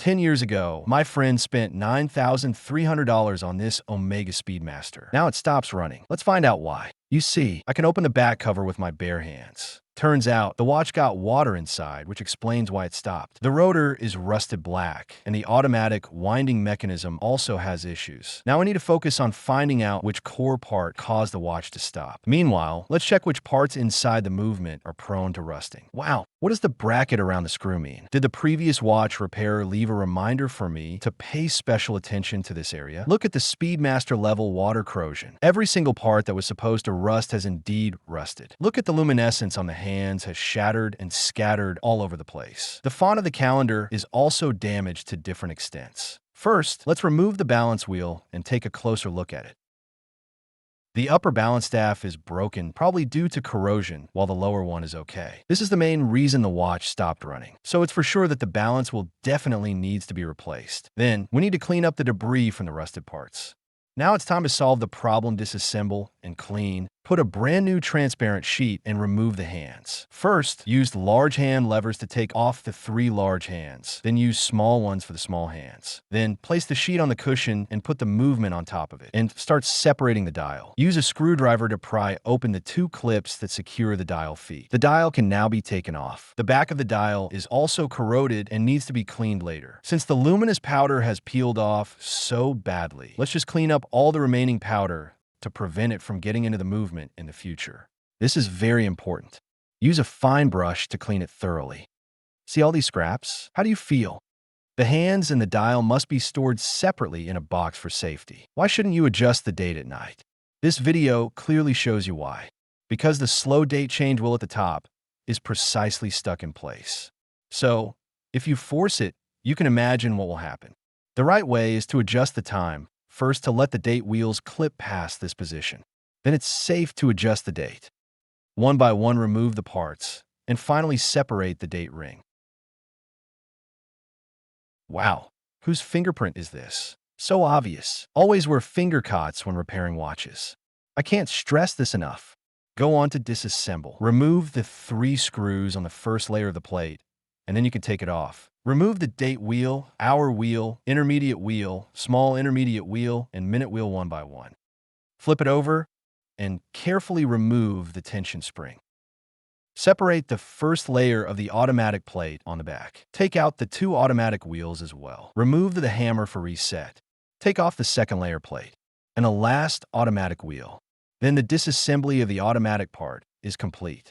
10 years ago, my friend spent $9,300 on this Omega Speedmaster. Now it stops running. Let's find out why. You see, I can open the back cover with my bare hands. Turns out, the watch got water inside, which explains why it stopped. The rotor is rusted black, and the automatic winding mechanism also has issues. Now I need to focus on finding out which core part caused the watch to stop. Meanwhile, let's check which parts inside the movement are prone to rusting. Wow, what does the bracket around the screw mean? Did the previous watch repairer leave a reminder for me to pay special attention to this area? Look at the Speedmaster level water corrosion. Every single part that was supposed to rust has indeed rusted. Look at the luminescence on the hands has shattered and scattered all over the place. The font of the calendar is also damaged to different extents. First, let's remove the balance wheel and take a closer look at it. The upper balance staff is broken, probably due to corrosion, while the lower one is okay. This is the main reason the watch stopped running. So it's for sure that the balance will definitely needs to be replaced. Then, we need to clean up the debris from the rusted parts. Now it's time to solve the problem, disassemble and clean. Put a brand new transparent sheet and remove the hands. First, use large hand levers to take off the 3 large hands. Then use small ones for the small hands. Then place the sheet on the cushion and put the movement on top of it. And start separating the dial. Use a screwdriver to pry open the 2 clips that secure the dial feet. The dial can now be taken off. The back of the dial is also corroded and needs to be cleaned later. Since the luminous powder has peeled off so badly, let's just clean up all the remaining powder to prevent it from getting into the movement in the future. This is very important. Use a fine brush to clean it thoroughly. See all these scraps? How do you feel? The hands and the dial must be stored separately in a box for safety. Why shouldn't you adjust the date at night? This video clearly shows you why. Because the slow date change wheel at the top is precisely stuck in place. So, if you force it, you can imagine what will happen. The right way is to adjust the time. First, to let the date wheels clip past this position. Then it's safe to adjust the date. One by one, remove the parts, and finally separate the date ring. Wow, whose fingerprint is this? So obvious. Always wear finger cots when repairing watches. I can't stress this enough. Go on to disassemble. Remove the 3 screws on the first layer of the plate, and then you can take it off. Remove the date wheel, hour wheel, intermediate wheel, small intermediate wheel, and minute wheel one by one. Flip it over and carefully remove the tension spring. Separate the first layer of the automatic plate on the back. Take out the 2 automatic wheels as well. Remove the hammer for reset. Take off the second layer plate and the last automatic wheel. Then the disassembly of the automatic part is complete.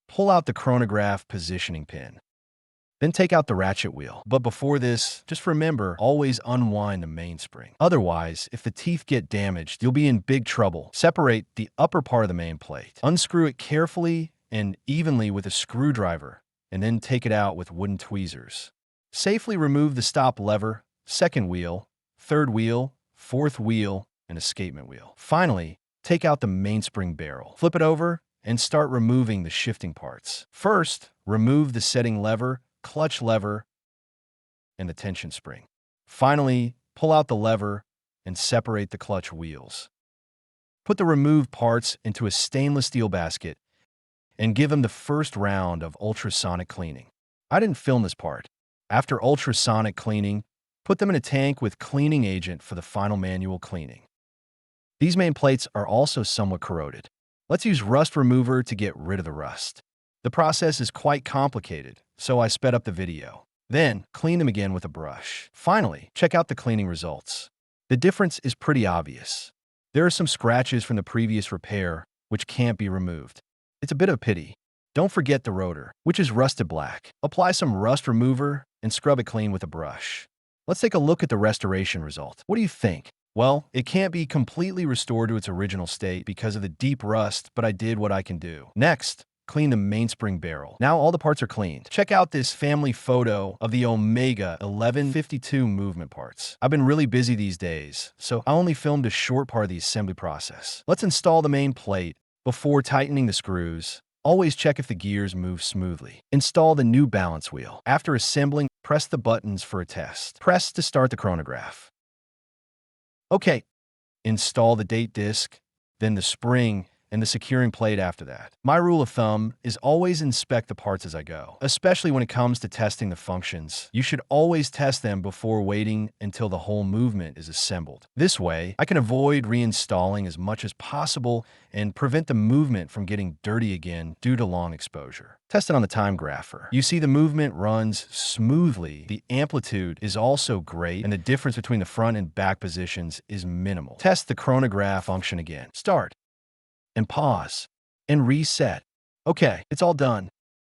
Pull out the chronograph positioning pin. Then take out the ratchet wheel. But before this, just remember, always unwind the mainspring. Otherwise, if the teeth get damaged, you'll be in big trouble. Separate the upper part of the main plate. Unscrew it carefully and evenly with a screwdriver, and then take it out with wooden tweezers. Safely remove the stop lever, second wheel, third wheel, fourth wheel, and escapement wheel. Finally, take out the mainspring barrel. Flip it over and start removing the shifting parts. First, remove the setting lever, clutch lever, and the tension spring. Finally, pull out the lever and separate the clutch wheels. Put the removed parts into a stainless steel basket and give them the first round of ultrasonic cleaning. I didn't film this part. After ultrasonic cleaning, put them in a tank with cleaning agent for the final manual cleaning. These main plates are also somewhat corroded. Let's use rust remover to get rid of the rust. The process is quite complicated, so I sped up the video. Then, clean them again with a brush. Finally, check out the cleaning results. The difference is pretty obvious. There are some scratches from the previous repair, which can't be removed. It's a bit of a pity. Don't forget the rotor, which is rusted black. Apply some rust remover and scrub it clean with a brush. Let's take a look at the restoration result. What do you think? Well, it can't be completely restored to its original state because of the deep rust, but I did what I can do. Next, clean the mainspring barrel. Now all the parts are cleaned. Check out this family photo of the Omega 1152 movement parts. I've been really busy these days, so I only filmed a short part of the assembly process. Let's install the main plate. Before tightening the screws, always check if the gears move smoothly. Install the new balance wheel. After assembling, press the buttons for a test. Press to start the chronograph. Okay, install the date disc, then the spring, and the securing plate after that. My rule of thumb is always inspect the parts as I go. Especially when it comes to testing the functions, you should always test them before waiting until the whole movement is assembled. This way, I can avoid reinstalling as much as possible and prevent the movement from getting dirty again due to long exposure. Test it on the time grapher. You see the movement runs smoothly, the amplitude is also great, and the difference between the front and back positions is minimal. Test the chronograph function again. Start and pause and reset. Okay, it's all done.